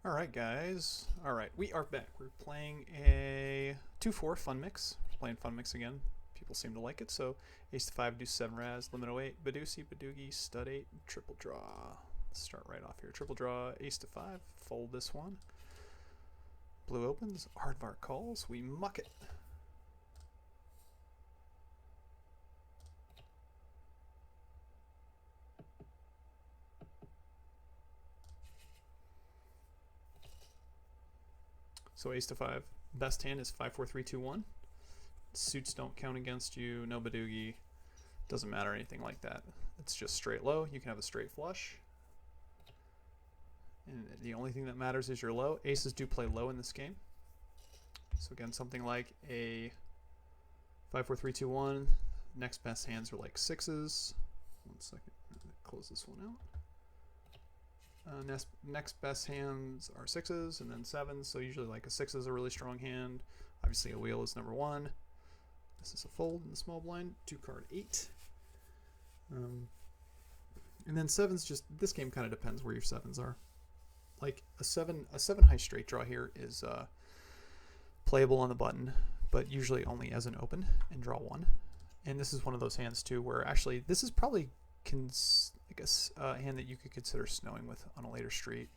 Alright guys, alright, we are back. We're playing a 2-4 fun mix. We're playing fun mix again. People seem to like it, so ace to 5, deuce 7 raz, limit 08, Badusi, Badoogie, stud 8, triple draw. Let's start right off here. Triple draw, ace to 5, fold this one. Blue opens, Aardvark calls, we muck it. So ace to 5. Best hand is 5, 4, 3, 2, 1. Suits don't count against you. No Badoogie. Doesn't matter anything like that. It's just straight low. You can have a straight flush. And the only thing that matters is your low. Aces do play low in this game. So again, something like a 5, 4, 3, 2, 1. Next best hands are like sixes. 1 second. Close this one out. Next best hands are sixes and then sevens, so usually like a six is a really strong hand. Obviously a wheel is number 1. This is a fold in the small blind. 2-card 8. And then sevens, just this game kind of depends where your sevens are. Like a seven high straight draw here is playable on the button, but usually only as an open and draw 1. And this is one of those hands too where actually this is probably a hand that you could consider snowing with on a later street.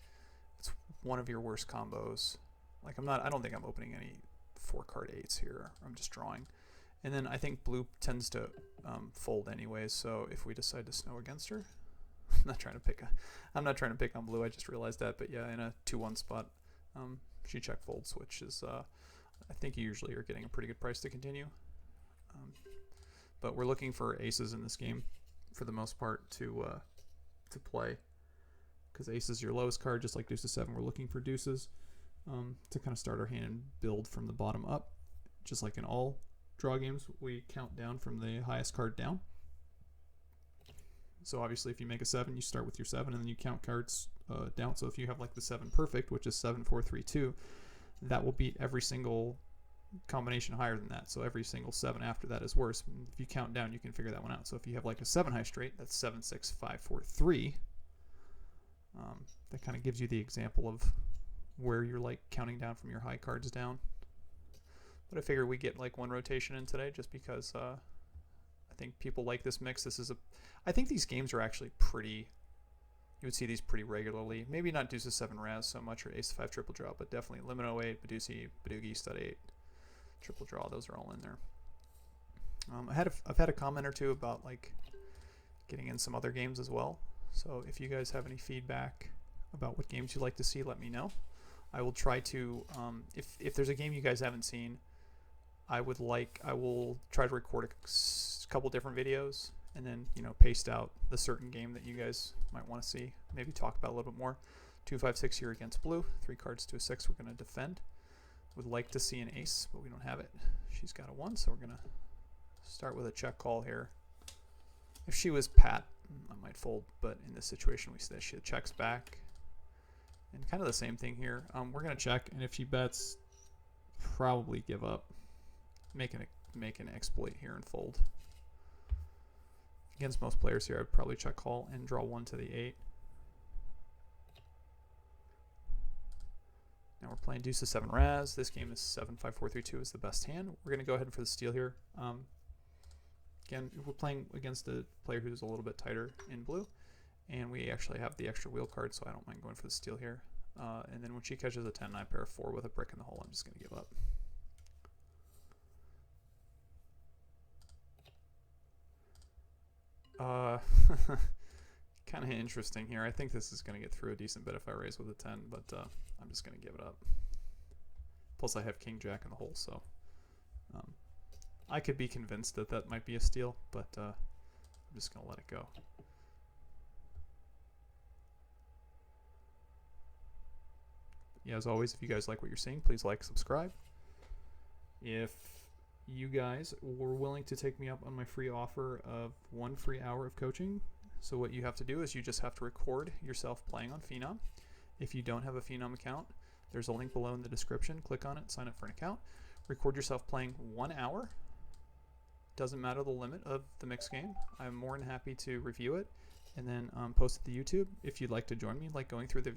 It's one of your worst combos. Like I don't think I'm opening any 4-card 8s here. I'm just drawing. And then I think blue tends to fold anyways, so if we decide to snow against her, I'm not trying to pick on blue, I just realized that, but yeah, in a 2-1 spot, she check folds, which is I think you usually are getting a pretty good price to continue. But we're looking for aces in this game for the most part to play, because ace is your lowest card, just like deuce to 7. We're looking for deuces to kind of start our hand and build from the bottom up. Just like in all draw games, we count down from the highest card down. So obviously if you make a 7, you start with your 7 and then you count cards down. So if you have like the 7 perfect, which is 7, 4, 3, 2, that will beat every single combination higher than that. So every single 7 after that is worse. If you count down, you can figure that one out. So if you have like a 7 high straight, that's 7, 6, 5, 4, 3. That kind of gives you the example of where you're like counting down from your high cards down. But I figure we get like one rotation in today just because I think people like this mix. I think these games are actually pretty, you would see these pretty regularly. Maybe not deuce to 7 raz so much or ace to 5 triple draw, but definitely limit 08, Badusi, Badoogie, stud 8, triple draw. Those are all in there. I've had a comment or two about like getting in some other games as well. So if you guys have any feedback about what games you'd like to see, let me know. I will try to if there's a game you guys haven't seen, I will try to record a couple different videos and then paste out the certain game that you guys might want to see. Maybe talk about a little bit more. 2, 5, 6 here against blue. 3 cards to a 6. We're going to defend. Would like to see an ace, but we don't have it. She's got a 1, so we're going to start with a check call here. If she was pat, I might fold, but in this situation she checks back. And kind of the same thing here. We're going to check, and if she bets, probably give up. Make an exploit here and fold. Against most players here, I'd probably check call and draw 1 to the 8. Now we're playing deuce to 7 raz. This game is 7, 5, 4, 3, 2 is the best hand. We're going to go ahead for the steal here. Again, we're playing against a player who's a little bit tighter in blue, and we actually have the extra wheel card, so I don't mind going for the steal here. And then when she catches a 10, 9 pair of 4 with a brick in the hole, I'm just going to give up. Kind of interesting here. I think this is going to get through a decent bit if I raise with a 10, but I'm just going to give it up. Plus I have king jack in the hole, so I could be convinced that that might be a steal, but I'm just going to let it go. Yeah, as always, if you guys like what you're seeing, please like, subscribe. If you guys were willing to take me up on my free offer of 1 free hour of coaching, so what you have to do is you just have to record yourself playing on Phenom. If you don't have a Phenom account, there's a link below in the description. Click on it, sign up for an account. Record yourself playing 1 hour. Doesn't matter the limit of the mixed game. I'm more than happy to review it and then post it to YouTube. If you'd like to join me, like going through the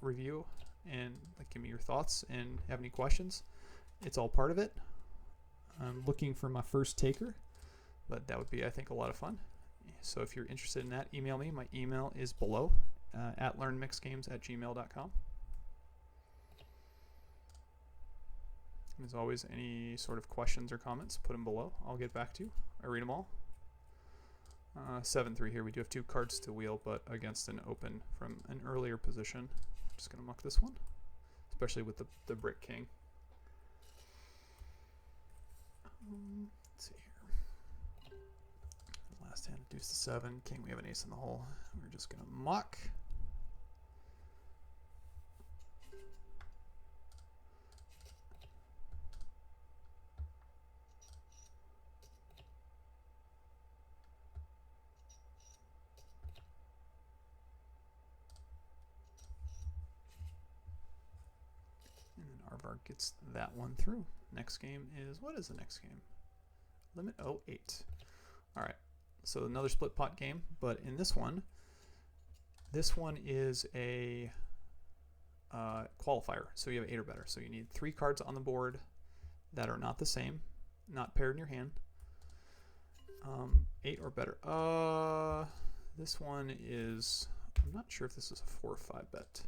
review, and like give me your thoughts and have any questions. It's all part of it. I'm looking for my first taker, but that would be, I think, a lot of fun. So if you're interested in that, email me. My email is below at learnmixedgames@gmail.com. As always, any sort of questions or comments, put them below. I'll get back to you. I read them all. 7-3 here. We do have 2 cards to wheel, but against an open from an earlier position. I'm just going to muck this one, especially with the brick king. Let's see here. Last hand, deuce to 7. King, we have an ace in the hole. We're just going to muck. Aardvark gets that one through. Next game is, what is the next game? Limit 08. Alright, so another split pot game, but in this one is a qualifier, so you have 8 or better. So you need 3 cards on the board that are not the same, not paired in your hand. 8 or better. This one is, I'm not sure if this is a 4 or 5 bet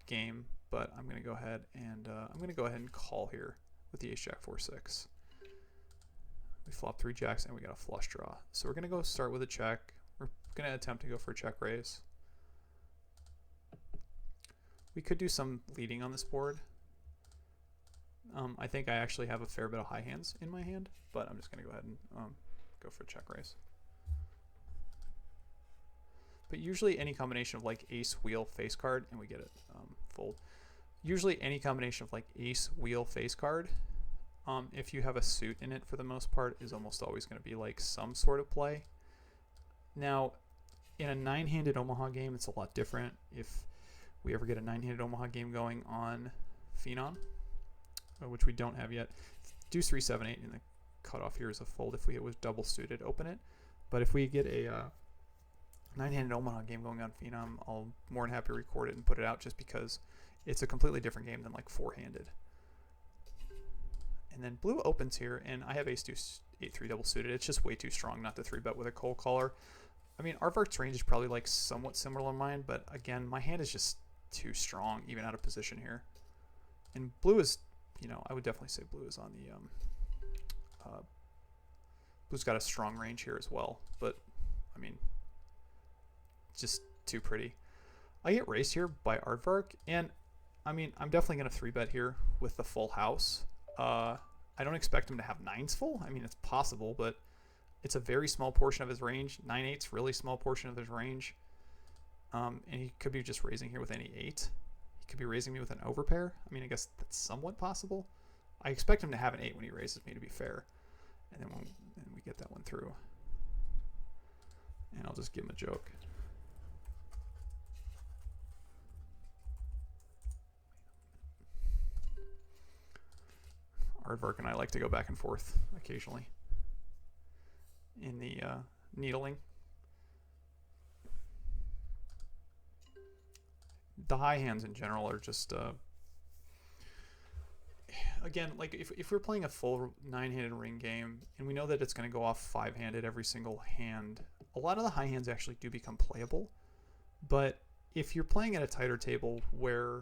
game, but I'm going to go ahead and call here with the ace jack 4-6. We flop 3 jacks and we got a flush draw. So we're going to go start with a check. We're going to attempt to go for a check raise. We could do some leading on this board. I think I actually have a fair bit of high hands in my hand, but I'm just going to go ahead and go for a check raise. But usually any combination of like ace, wheel, face card, and we get it fold. Usually any combination of like ace, wheel, face card, if you have a suit in it for the most part, is almost always going to be like some sort of play. Now, in a 9-handed Omaha game, it's a lot different. If we ever get a 9-handed Omaha game going on Phenom, which we don't have yet, deuce 3, 7, 8 in the cutoff here is a fold. If we was double suited, open it. But if we get a 9-handed Omaha game going on Phenom, I'll more than happy to record it and put it out, just because it's a completely different game than like 4-handed. And then blue opens here, and I have ace deuce 8-3 double suited. It's just way too strong not to 3-bet with a cold caller. I mean, Aardvark's range is probably like somewhat similar to mine, but again, my hand is just too strong even out of position here. And blue is, you know, I would definitely say blue is on the blue's got a strong range here as well, but I mean, just too pretty. I get raised here by Aardvark, and I mean, I'm definitely going to 3-bet here with the full house. I don't expect him to have 9s full. I mean, it's possible, but it's a very small portion of his range. 9-8's really small portion of his range. And he could be just raising here with any 8. He could be raising me with an overpair. I mean, I guess that's somewhat possible. I expect him to have an 8 when he raises me, to be fair. And then we get that one through. And I'll just give him a joke. Aardvark and I like to go back and forth occasionally in the needling. The high hands in general are just again, like if we're playing a full 9-handed ring game and we know that it's going to go off 5-handed every single hand, a lot of the high hands actually do become playable. But if you're playing at a tighter table where,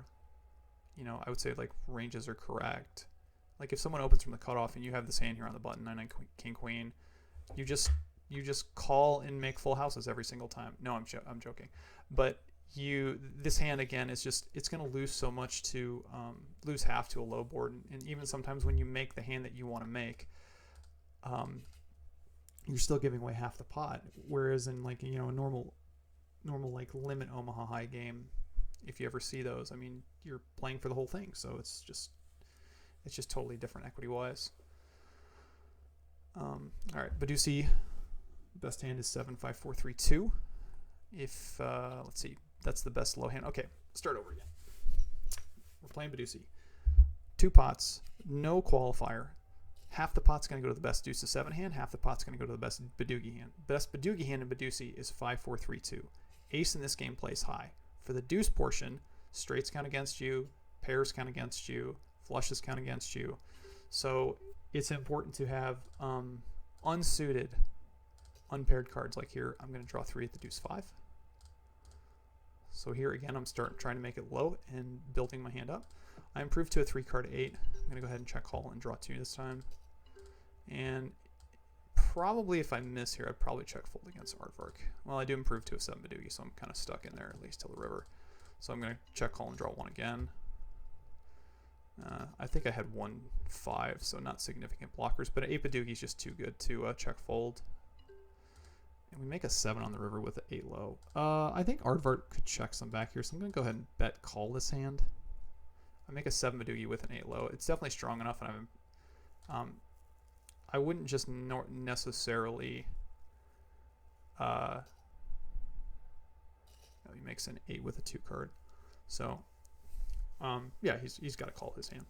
you know, I would say like ranges are correct, like if someone opens from the cutoff and you have this hand here on the button, 9-9 king queen, you just call and make full houses every single time. No, I'm joking. But this hand again is just, it's going to lose so much to lose half to a low board, and even sometimes when you make the hand that you want to make, you're still giving away half the pot. Whereas in like, you know, a normal like limit Omaha high game, if you ever see those, I mean, you're playing for the whole thing, so it's just totally different equity wise. All right, Badusi, best hand is 7-5-4-3-2. If let's see, that's the best low hand. Okay, start over again. We're playing Badusi. 2 pots, no qualifier. Half the pot's going to go to the best deuce to 7 hand. Half the pot's going to go to the best Badugi hand. Best Badugi hand in Badusi is 5-4-3-2. Ace in this game plays high. For the deuce portion, straights count against you, pairs count against you, flushes count against you. So it's important to have unsuited, unpaired cards. Like here, I'm going to draw 3 at the deuce 5. So here again, I'm trying to make it low and building my hand up. I improved to a 3-card 8. I'm going to go ahead and check call and draw 2 this time. And probably if I miss here, I'd probably check fold against Aardvark. Well, I do improve to a 7 Badugi, so I'm kind of stuck in there at least till the river. So I'm going to check call and draw 1 again. I think I had 1-5, so not significant blockers, but an 8 Badugi is just too good to check fold. And we make a 7 on the river with an 8 low. I think Aardvark could check some back here, so I'm going to go ahead and bet call this hand. I make a 7 Badugi with an 8 low. It's definitely strong enough, and I wouldn't just necessarily. He makes an 8 with a 2 card, so yeah, he's got to call his hand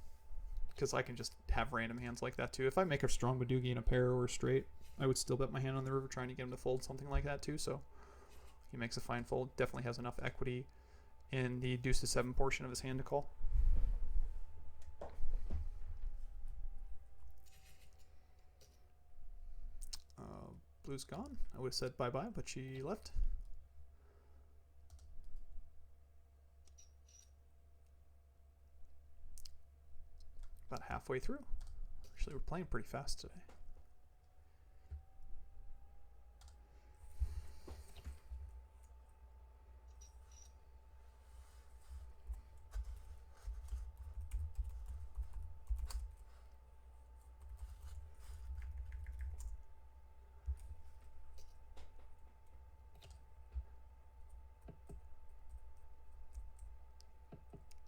because I can just have random hands like that too. If I make a strong Badugi in a pair or a straight, I would still bet my hand on the river trying to get him to fold something like that too. So he makes a fine fold. Definitely has enough equity in the deuce to 7 portion of his hand to call. Blue's gone. I would have said bye-bye, but she left. About halfway through. Actually, we're playing pretty fast today.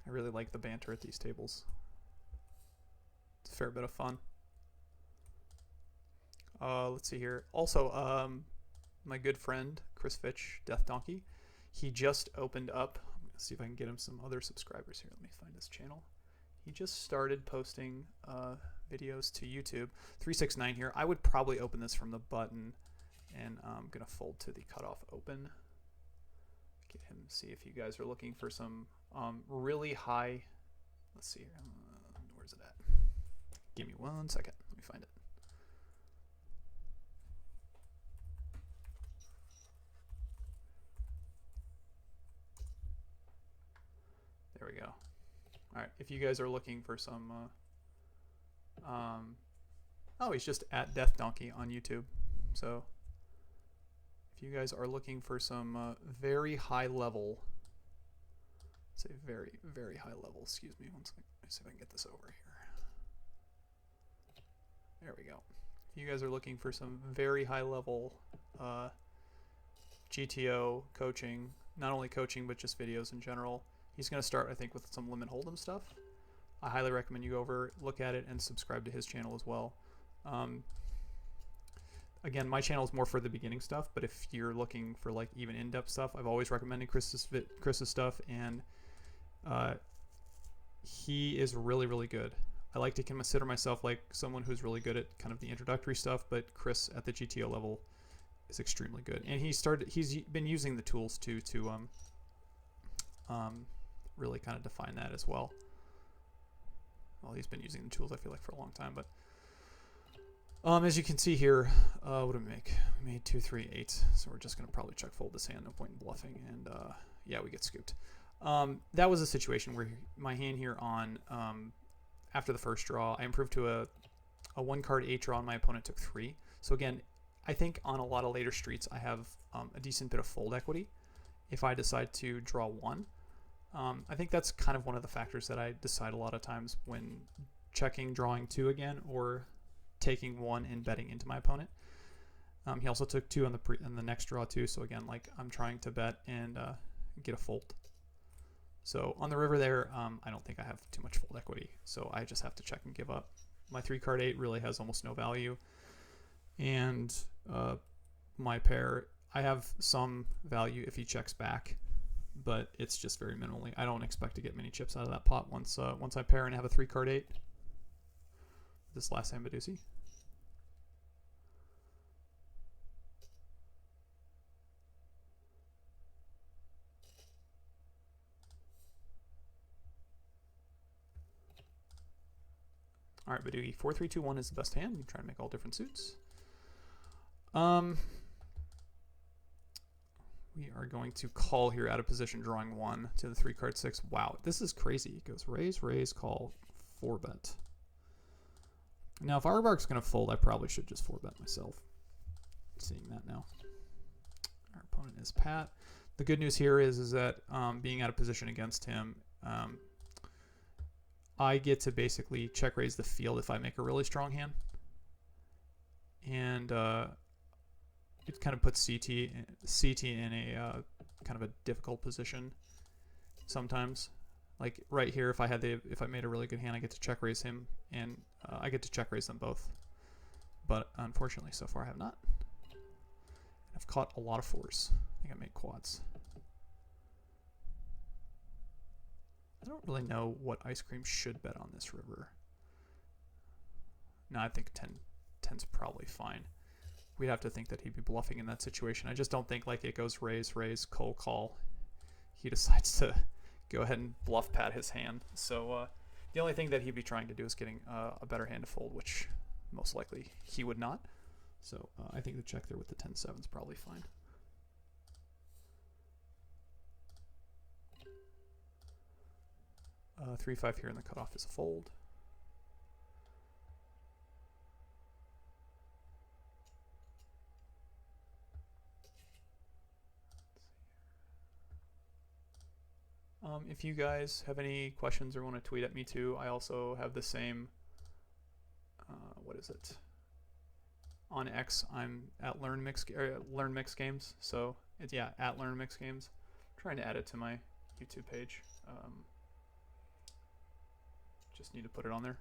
I really like the banter at these tables. It's a fair bit of fun. Let's see here. Also, my good friend, Chris Fitch, Death Donkey, he just opened up. I'm going to see if I can get him some other subscribers here. Let me find his channel. He just started posting videos to YouTube. 369 here. I would probably open this from the button, and I'm going to fold to the cutoff open. Get him, see if you guys are looking for some really high. Let's see here. Where's it at? Give me 1 second. Let me find it. There we go. All right. If you guys are looking for some, oh, he's just at Death Donkey on YouTube. So if you guys are looking for some very high level, say very, very high level. Excuse me. One second. Let me see if I can get this over here. There we go. If you guys are looking for some very high level GTO coaching, not only coaching but just videos in general, he's going to start, I think, with some limit hold'em stuff. I highly recommend you go over, look at it, and subscribe to his channel as well. Again, my channel is more for the beginning stuff, but if you're looking for like even in-depth stuff, I've always recommended Chris's stuff, and he is really, really good. I like to consider myself like someone who's really good at kind of the introductory stuff, but Chris at the GTO level is extremely good. And he's been using the tools too to really kind of define that as well. Well, he's been using the tools, I feel like, for a long time. But as you can see here, what did we make? We made 2, 3, 8. So we're just going to probably check fold this hand, no point in bluffing. And yeah, we get scooped. That was a situation where my hand here on after the first draw, I improved to a 1-card 8 draw, and my opponent took 3. So again, I think on a lot of later streets, I have a decent bit of fold equity if I decide to draw 1. I think that's kind of one of the factors that I decide a lot of times when checking drawing 2 again, or taking 1 and betting into my opponent. He also took 2 on the next draw too. So again, like I'm trying to bet and get a fold. So on the river there, I don't think I have too much fold equity. So I just have to check and give up. My 3-card 8 really has almost no value. And my pair, I have some value if he checks back, but it's just very minimally. I don't expect to get many chips out of that pot once I pair and have a 3-card 8. This last hand Baduzi. All right, Badoogie. 4-3-2-1 is the best hand. You try to make all different suits. We are going to call here out of position, drawing 1 to the 3 card 6. Wow, this is crazy. It goes raise, call, 4-bet. Now, if Aardvark's going to fold, I probably should just 4-bet myself. Seeing that now. Our opponent is Pat. The good news here is that being out of position against him, I get to basically check raise the field if I make a really strong hand. And it kind of puts CT in a kind of a difficult position sometimes. Like right here, if I made a really good hand, I get to check raise him, and I get to check raise them both. But unfortunately, so far I have not. I've caught a lot of 4s. I think I made quads. I don't really know what Ice Cream should bet on this river. No, I think 10's probably fine. We'd have to think that he'd be bluffing in that situation. I just don't think like it goes raise, call. He decides to go ahead and bluff Pat his hand. So the only thing that he'd be trying to do is getting a better hand to fold, which most likely he would not. So I think the check there with the 10-7 is probably fine. 3-5 here in the cutoff is a fold. If you guys have any questions or want to tweet at me too, I also have the same, what is it? On X, I'm at Learn Mix Games. So it's, yeah, at Learn Mix Games. I'm trying to add it to my YouTube page. Just need to put it on there.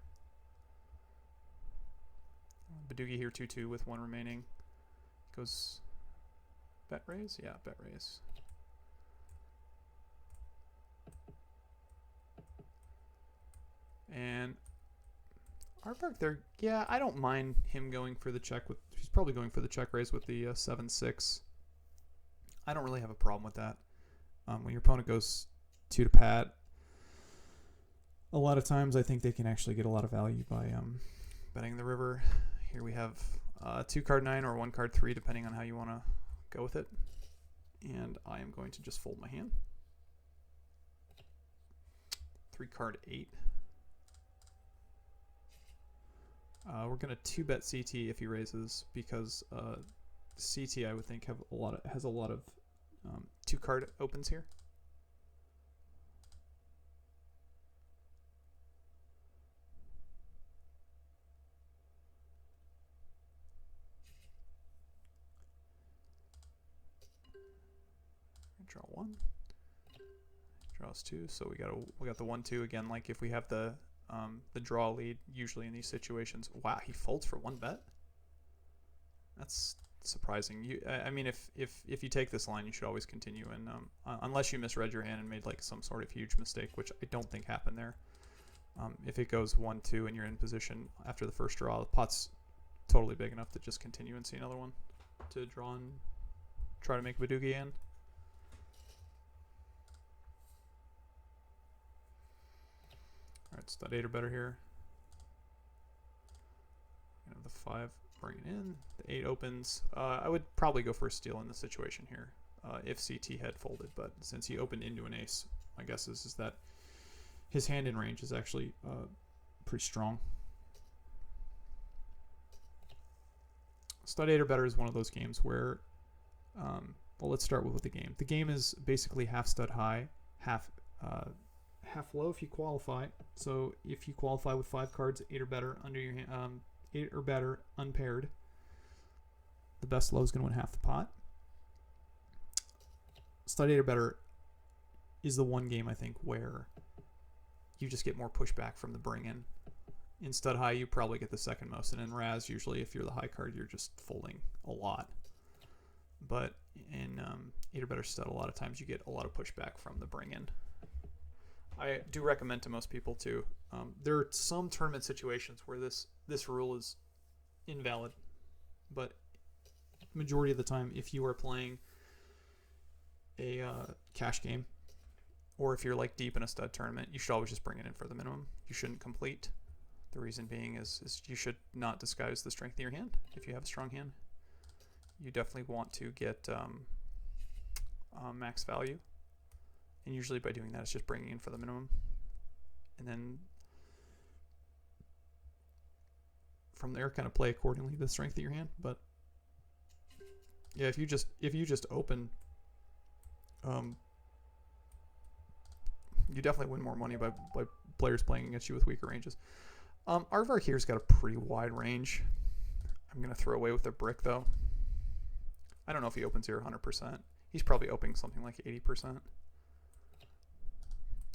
Badoogie here 2-2 with 1 remaining. Goes bet raise? Yeah, bet raise. And Aardvark there, yeah, I don't mind him going for the check with, he's probably going for the check raise with the 7-6. I don't really have a problem with that. When your opponent goes 2 to Pat, a lot of times I think they can actually get a lot of value by betting the river. Here we have 2 card 9 or 1 card 3, depending on how you want to go with it. And I am going to just fold my hand. 3 card 8. We're gonna 2-bet CT if he raises, because CT I would think has a lot of 2 card opens here. Draw 1, draws 2, so we got the 1-2 again. Like if we have the draw lead, usually in these situations. Wow, he folds for 1 bet. That's surprising. I mean, if you take this line, you should always continue, and unless you misread your hand and made like some sort of huge mistake, which I don't think happened there. If it goes 1-2 and you're in position after the first draw, the pot's totally big enough to just continue and see another one to draw and try to make Badoogie in. Alright, stud 8 or better here. You know, the 5, bring it in. The 8 opens. I would probably go for a steal in this situation here if CT had folded, but since he opened into an ace, my guess is that his hand in range is actually pretty strong. Stud 8 or better is one of those games where, well, let's start with the game. The game is basically half stud high, half low if you qualify. So if you qualify with 5 cards, 8 or better under your hand, 8 or better unpaired, the best low is going to win half the pot. Stud 8 or better is the one game I think where you just get more pushback from the bring in. In stud high, you probably get the second most, and in Raz, usually if you're the high card, you're just folding a lot. But in 8 or better stud, a lot of times you get a lot of pushback from the bring in. I do recommend to most people too. There are some tournament situations where this rule is invalid, but majority of the time, if you are playing a cash game, or if you're like deep in a stud tournament, you should always just bring it in for the minimum. You shouldn't complete. The reason being is you should not disguise the strength of your hand if you have a strong hand. You definitely want to get max value. And usually by doing that, it's just bringing in for the minimum. And then from there, kind of play accordingly the strength of your hand. But yeah, if you just open, you definitely win more money by players playing against you with weaker ranges. Aardvark here's got a pretty wide range. I'm going to throw away with a brick, though. I don't know if he opens here 100%. He's probably opening something like 80%. Going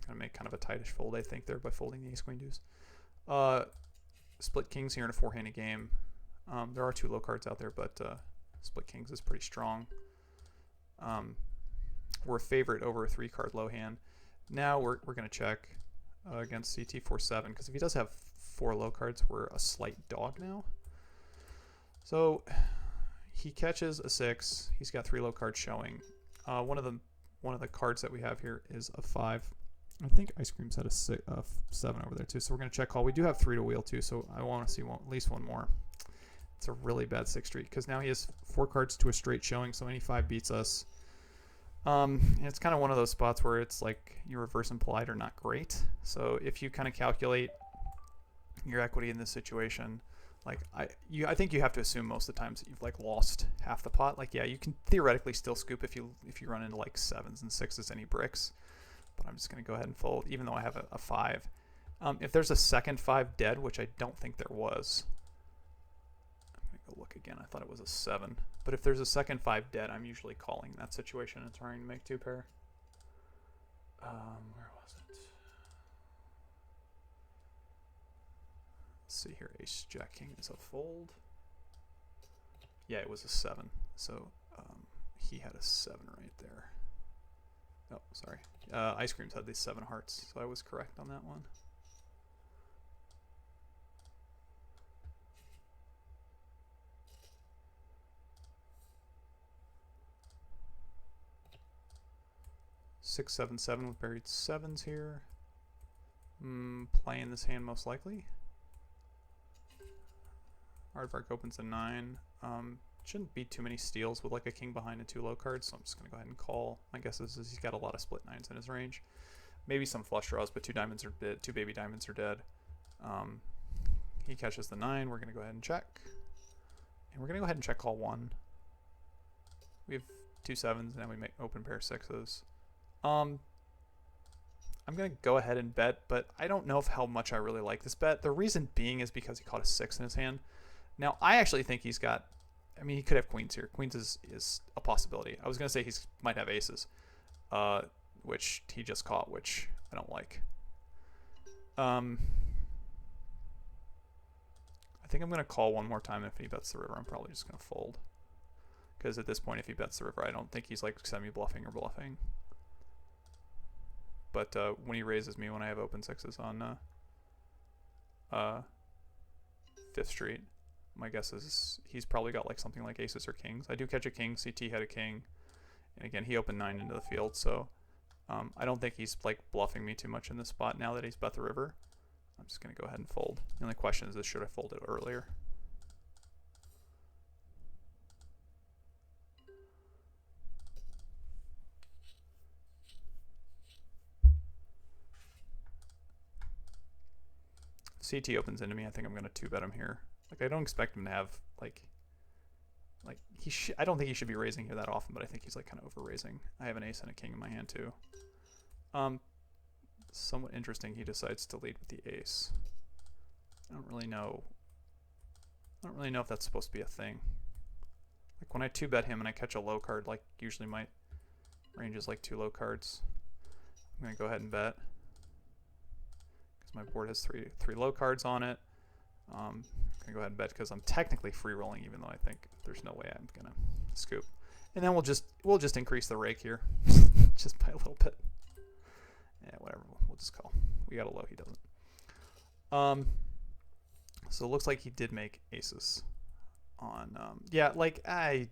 to make kind of a tightish fold, I think, there by folding the ace-queen deuce. Split kings here in a four-handed game. There are two low cards out there, but split kings is pretty strong. We're a favorite over a three-card low hand. Now we're going to check against CT47, because if he does have four low cards, we're a slight dog now. So he catches a 6. He's got 3 low cards showing. One of the cards that we have here is a 5. I think Ice Cream's had a 7 over there too. So we're going to check call. We do have 3 to wheel too, so I want to see at least one more. It's a really bad 6 street because now he has 4 cards to a straight showing, so any 5 beats us. And it's kind of one of those spots where it's like your reverse implied are not great. So if you kind of calculate your equity in this situation, like I think you have to assume most of the times that you've like lost half the pot. Like, yeah, you can theoretically still scoop if you run into like 7s and 6s any bricks, but I'm just going to go ahead and fold even though I have a 5. If there's a second 5 dead, which I don't think there was, I'm going to go look again. I thought it was a 7. But if there's a second 5 dead, I'm usually calling that situation and trying to make 2 pair. Where was it? Let's see here. Ace Jack King is a fold. Yeah, it was a 7. So he had a 7 right there. Oh, sorry. Ice Cream's had these 7 hearts, so I was correct on that one. Six, 7, 7 with buried 7s here. Playing this hand most likely. Aardvark opens a 9. Shouldn't be too many steals with like a king behind and 2 low cards, so I'm just going to go ahead and call. My guess is he's got a lot of split 9s in his range. Maybe some flush draws, but 2 diamonds are dead. 2 baby diamonds are dead. He catches the 9. We're going to go ahead and check. And we're going to go ahead and check call 1. We have 2 7s, and then we make open pair 6s. I'm going to go ahead and bet, but I don't know how much I really like this bet. The reason being is because he caught a 6 in his hand. Now, I actually think he's got... I mean, he could have queens here. Queens is a possibility. I was going to say he might have aces, which he just caught, which I don't like. I think I'm going to call one more time. If he bets the river, I'm probably just going to fold. Because at this point, if he bets the river, I don't think he's like semi-bluffing or bluffing. But when he raises me when I have open 6s on 5th Street, my guess is he's probably got like something like aces or kings. I do catch a king. CT had a king. And again, he opened 9 into the field, so I don't think he's like bluffing me too much in this spot now that he's bet the river. I'm just going to go ahead and fold. The only question is should I fold it earlier? CT opens into me. I think I'm going to 2-bet him here. Like, I don't expect him to have like I don't think he should be raising here that often, but I think he's like kind of over raising. I have an ace and a king in my hand too. Somewhat interesting. He decides to lead with the ace. I don't really know if that's supposed to be a thing. Like when I 2-bet him and I catch a low card, like usually my range is like 2 low cards. I'm gonna go ahead and bet. My board has three low cards on it. I'm gonna go ahead and bet because I'm technically free rolling, even though I think there's no way I'm gonna scoop. And then we'll just increase the rake here, just by a little bit. Yeah, whatever. We'll just call. We got a low. He doesn't. So it looks like he did make aces on. Yeah, like I'm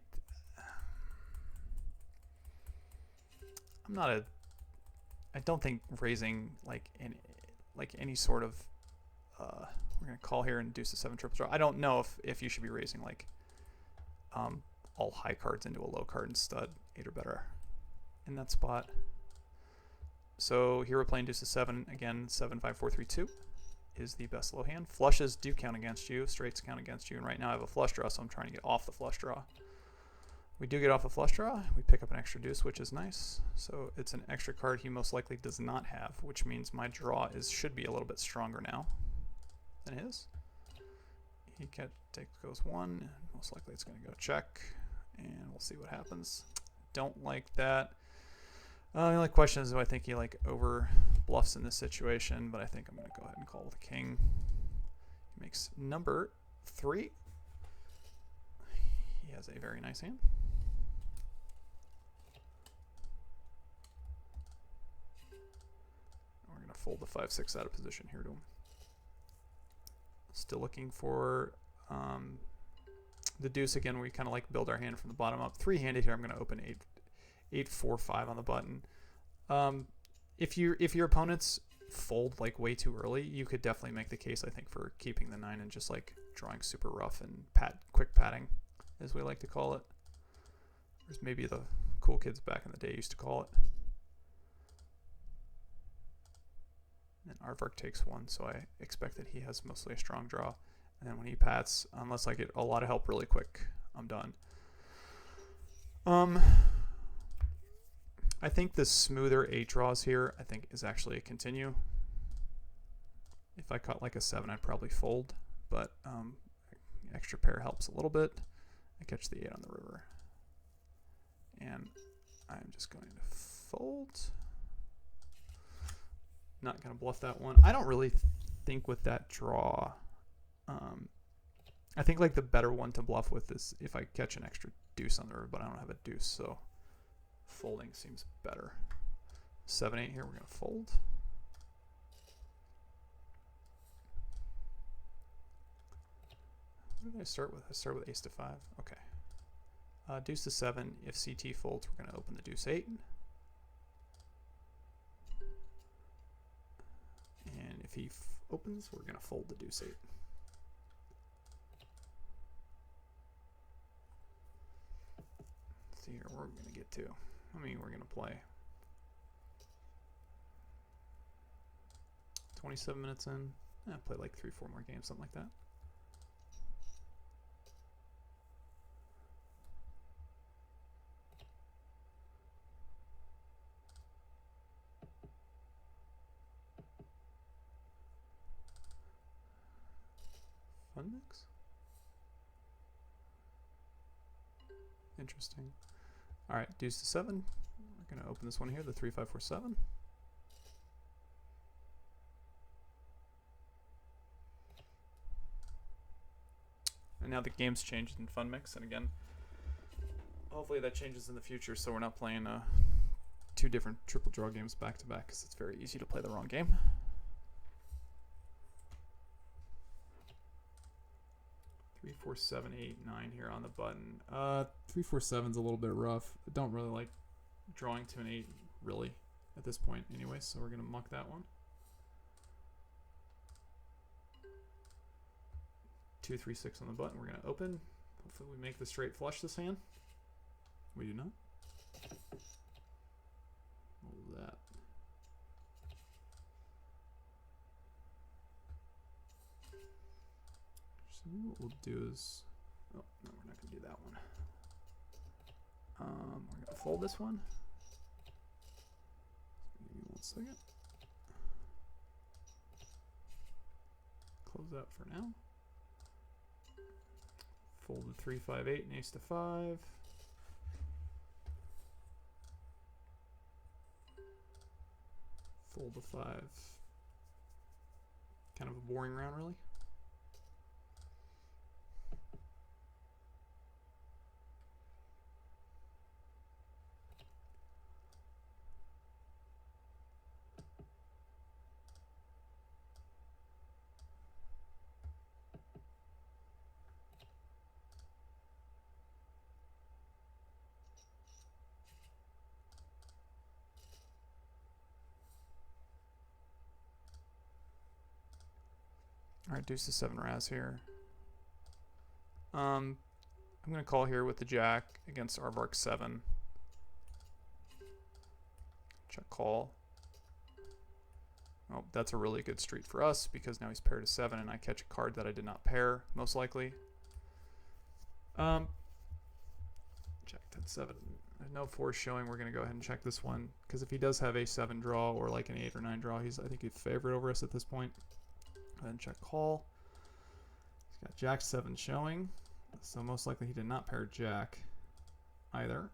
not a. I don't think raising like any sort of we're gonna call here and deuce a 7 triple draw. I don't know if you should be raising like all high cards into a low card and stud 8 or better in that spot. So here we're playing deuce a 7 again. 7 5 4 3 2 is the best low hand. Flushes do count against you. Straights count against you. And right now I have a flush draw, so I'm trying to get off the flush draw. We do get off a flush draw. We pick up an extra deuce, which is nice. So it's an extra card he most likely does not have, which means my draw should be a little bit stronger now than his. He goes 1. Most likely it's going to go check, and we'll see what happens. Don't like that. The only question is, do I think he like over bluffs in this situation? But I think I'm going to go ahead and call with a king. He makes number 3. He has a very nice hand. We're going to fold the 5-6 out of position here to him. Still looking for the deuce again. We kind of like build our hand from the bottom up. 3-handed here. I'm going to open 8 4 5 on the button. If your opponents fold like way too early, you could definitely make the case, I think, for keeping the 9 and just like drawing super rough and quick padding, as we like to call it. Or maybe the cool kids back in the day used to call it. And Aardvark takes 1, so I expect that he has mostly a strong draw. And then when he pats, unless I get a lot of help really quick, I'm done. I think the smoother 8 draws here, I think, is actually a continue. If I caught like a 7, I'd probably fold, but extra pair helps a little bit. I catch the 8 on the river. And I'm just going to fold. Not going to bluff that one. I don't really think with that draw. I think like the better one to bluff with is if I catch an extra deuce on the river, but I don't have a deuce, so folding seems better. 7-8 here, we're going to fold. What did I start with? I started with ace to 5. Okay. Deuce to 7. If CT folds, we're going to open the deuce 8. And if he opens, we're going to fold the deuce 8. Let's see here where we're going to get to. I mean, we're going to play 27 minutes in. Play like 3-4 more games, something like that. Fun mix? Interesting. All right, deuce to 7. We're going to open this one here, the 3 5 4 7. And now the game's changed in Fun Mix, and again, hopefully that changes in the future, so we're not playing 2 different triple draw games back to back, because it's very easy to play the wrong game. 3 4 7 8 9 here on the button. 3 4 7's a little bit rough. I don't really like drawing to an 8 really at this point anyway, so we're gonna muck that one. 2 3 6 on the button. We're gonna open. Hopefully we make the straight flush this hand. We do not. What was that? So what we'll do is, oh no, we're not gonna do that one. We're gonna fold this one. Give me 1 second. Close out for now. Fold the 3 5 8 and ace to 5. Fold the 5. Kind of a boring round, really. Alright, deuce to 7 Raz here. I'm going to call here with the jack against Aardvark 7. Check call. Oh, that's a really good street for us because now he's paired to 7 and I catch a card that I did not pair, most likely. Check 10-7. No force showing. We're going to go ahead and check this one because if he does have a 7 draw or like an 8 or 9 draw, I think he's favorite over us at this point. Go ahead and check call. He's got jack 7 showing, so most likely he did not pair jack either.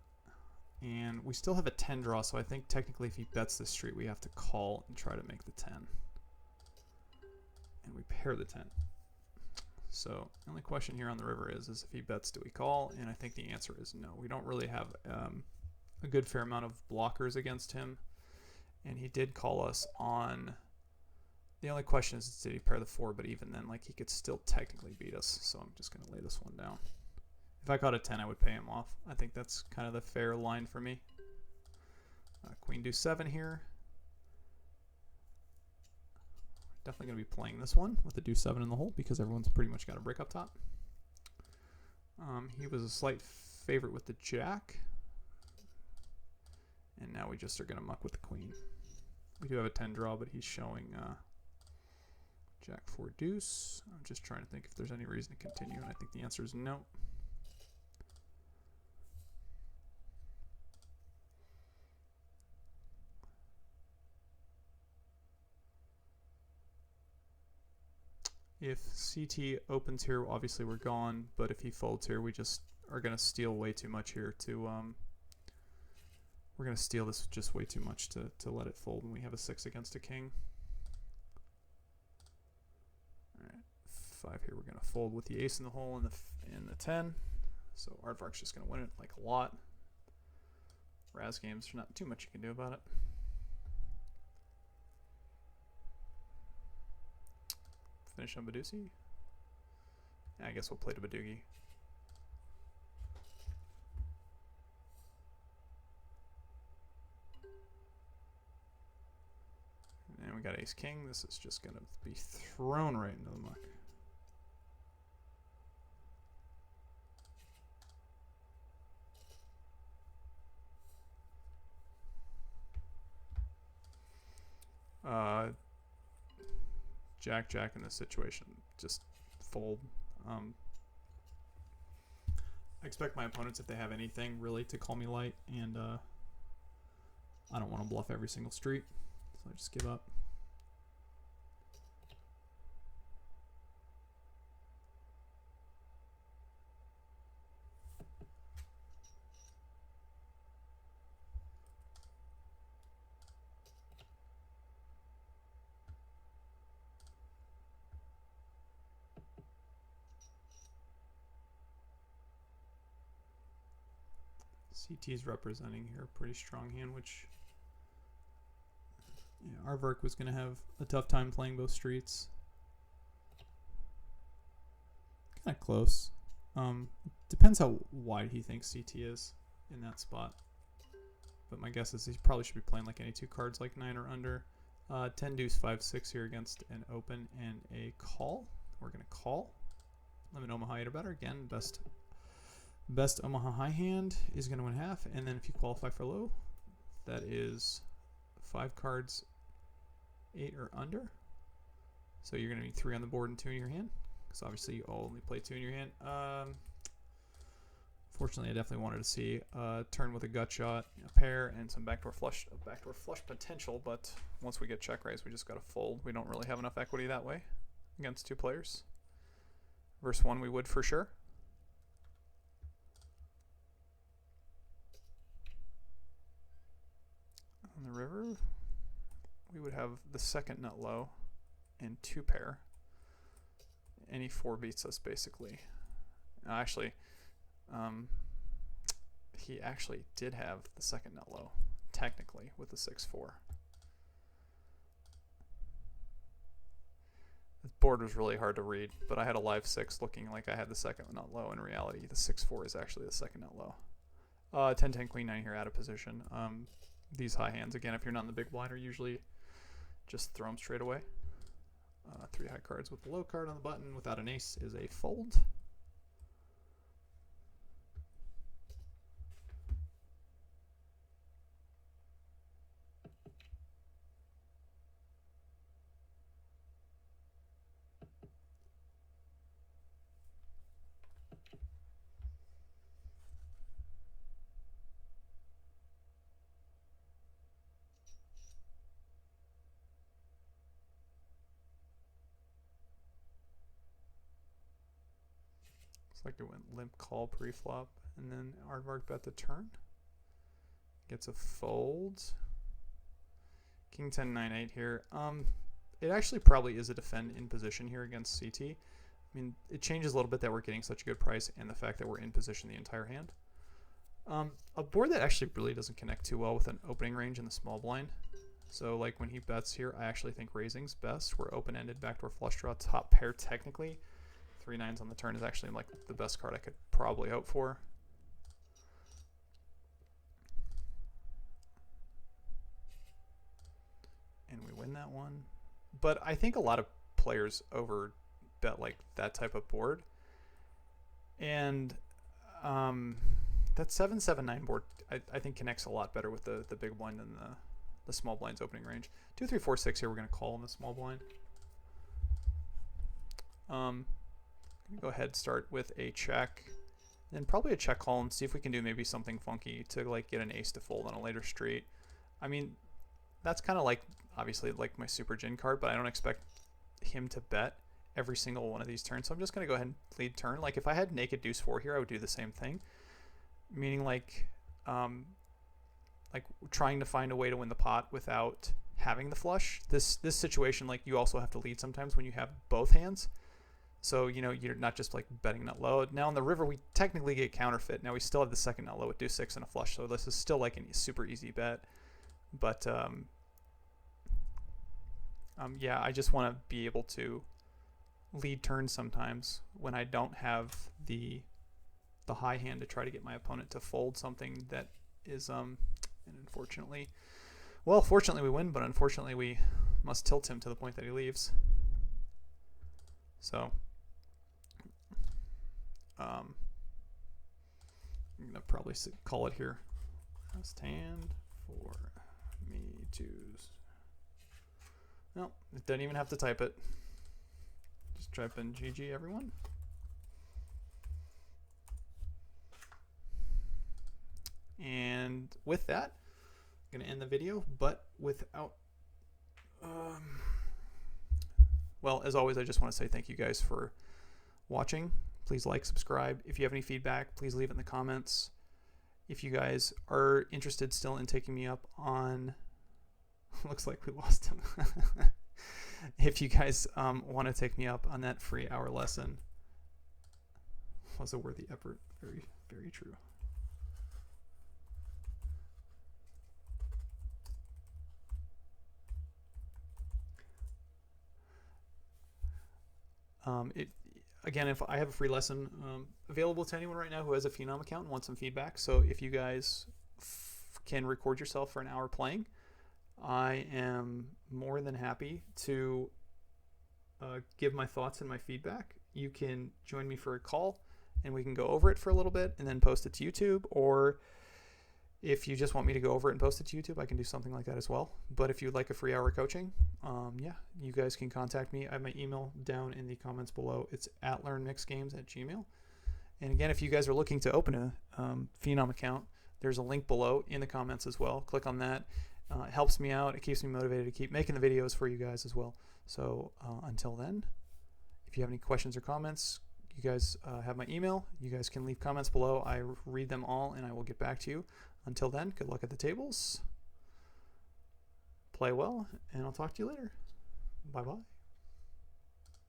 And we still have a 10 draw, so I think technically if he bets this street, we have to call and try to make the 10. And we pair the 10. So the only question here on the river is if he bets, do we call? And I think the answer is no. We don't really have a good fair amount of blockers against him. And he did call us on... The only question is did he pair the 4, but even then, like, he could still technically beat us. So I'm just going to lay this one down. If I caught a 10, I would pay him off. I think that's kind of the fair line for me. Queen deuce 7 here. Definitely going to be playing this one with the deuce 7 in the hole because everyone's pretty much got a brick up top. He was a slight favorite with the jack. And now we just are going to muck with the queen. We do have a 10 draw, but he's showing jack 4 deuce. I'm just trying to think if there's any reason to continue, and I think the answer is no. If CT opens here, obviously we're gone, but if he folds here, we just are going to steal way too much here to, we're going to steal this just way too much to let it fold when we have a 6 against a king. Alright, 5 here, we're going to fold with the ace in the hole and the 10. So Aardvark's just going to win it like a lot. Raz games, there's not too much you can do about it. Finish on Badusi. Yeah, I guess we'll play to Badugi. And we got ace king. This is just going to be thrown right into the muck. Jack in this situation, just fold. I expect my opponents, if they have anything, really to call me light, and I don't want to bluff every single street, so I just give up. CT's representing here a pretty strong hand, which Aardvark was going to have a tough time playing both streets. Kind of close. Depends how wide he thinks CT is in that spot. But my guess is he probably should be playing like any 2 cards, like 9 or under. 10 deuce 5 6 here against an open and a call. We're going to call. Limit Omaha 8 or better. Again, best Omaha high hand is going to win half, and then if you qualify for low, that is 5 cards 8 or under. So you're going to need 3 on the board and 2 in your hand, because obviously you only play 2 in your hand. Fortunately, I definitely wanted to see a turn with a gut shot, a pair, and some backdoor flush potential, but once we get check raise, we just got to fold. We don't really have enough equity that way against 2 players. Versus 1 we would for sure. On the river, we would have the second nut low and 2 pair. Any 4 beats us basically. Actually, he actually did have the second nut low, technically, with the 6-4. The board was really hard to read, but I had a live 6 looking like I had the second nut low. In reality, the 6-4 is actually the second nut low. 10-10 queen 9 here out of position. These high hands, again, if you're not in the big blind, are usually just throw them straight away. 3 high cards with the low card on the button without an ace is a fold. Looks like it went limp call pre-flop, and then Aardvark bet the turn. Gets a fold. King 10 9 8 here. It actually probably is a defend in position here against CT. I mean, it changes a little bit that we're getting such a good price and the fact that we're in position the entire hand. A board that actually really doesn't connect too well with an opening range in the small blind. So like when he bets here, I actually think raising's best. We're open-ended, backdoor flush draw, top pair technically. 3 9s on the turn is actually like the best card I could probably hope for. And we win that one. But I think a lot of players over bet like that type of board. And that 7-7-9 board I think connects a lot better with the big blind than the small blind's opening range. 2 3 4 6 here we're gonna call in the small blind. I'm gonna go ahead, start with a check, then probably a check call and see if we can do maybe something funky to like get an ace to fold on a later street. I mean, that's kind of like obviously like my super gin card, but I don't expect him to bet every single one of these turns. So I'm just gonna go ahead and lead turn. Like if I had naked deuce 4 here, I would do the same thing, meaning like trying to find a way to win the pot without having the flush. This situation, like you also have to lead sometimes when you have both hands. So, you know, you're not just like betting nut low. Now on the river, we technically get counterfeit. Now we still have the second nut low with deuce 6 and a flush. So this is still like a super easy bet. But yeah, I just want to be able to lead turns sometimes when I don't have the high hand to try to get my opponent to fold something that is and unfortunately, well, fortunately we win, but unfortunately we must tilt him to the point that he leaves. So I'm gonna probably call it here. Last hand for me to. No, it doesn't even have to type it. Just type in GG, everyone. And with that, I'm going to end the video, but without... well, as always, I just want to say thank you guys for watching. Please like, subscribe. If you have any feedback, please leave it in the comments. If you guys are interested still in taking me up on... looks like we lost him. If you guys want to take me up on that free hour lesson, was a worthy effort. Very, very true. Again, if I have a free lesson available to anyone right now who has a Phenom account and wants some feedback, so if you guys can record yourself for an hour playing, I am more than happy to give my thoughts and my feedback. You can join me for a call and we can go over it for a little bit and then post it to YouTube, or if you just want me to go over it and post it to YouTube, I can do something like that as well. But if you'd like a free hour coaching, yeah, you guys can contact me. I have my email down in the comments below. It's @learnmixedgames@gmail.com. And again, if you guys are looking to open a Phenom account, there's a link below in the comments as well. Click on that. It helps me out. It keeps me motivated to keep making the videos for you guys as well. So until then, if you have any questions or comments, you guys have my email. You guys can leave comments below. I read them all and I will get back to you. Until then, good luck at the tables. Play well, and I'll talk to you later. Bye-bye.